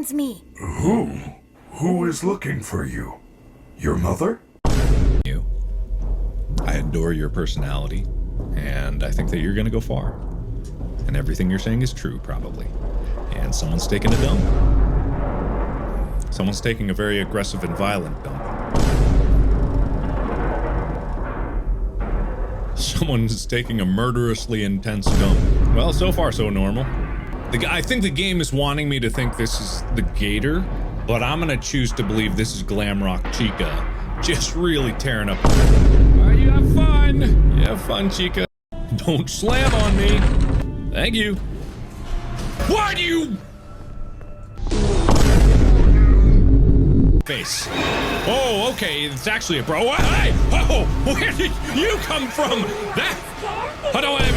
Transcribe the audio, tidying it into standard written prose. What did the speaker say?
finds me. Who? Who is looking for you? Your mother? You. I adore your personality, and I think that you're gonna go far. And everything you're saying is true, probably. And someone's taking a dump. Someone's taking a very aggressive and violent dump. Someone's taking a murderously intense dump. Well, so far so normal. I think the game is wanting me to think this is the Gator, but I'm gonna choose to believe this is Glamrock Chica, just really tearing up. You have fun! You have fun, Chica. Don't slam on me! Thank you. Why do you... Face. Oh, okay, it's actually a bro. Hey! Oh, where did you come from? That... How do I...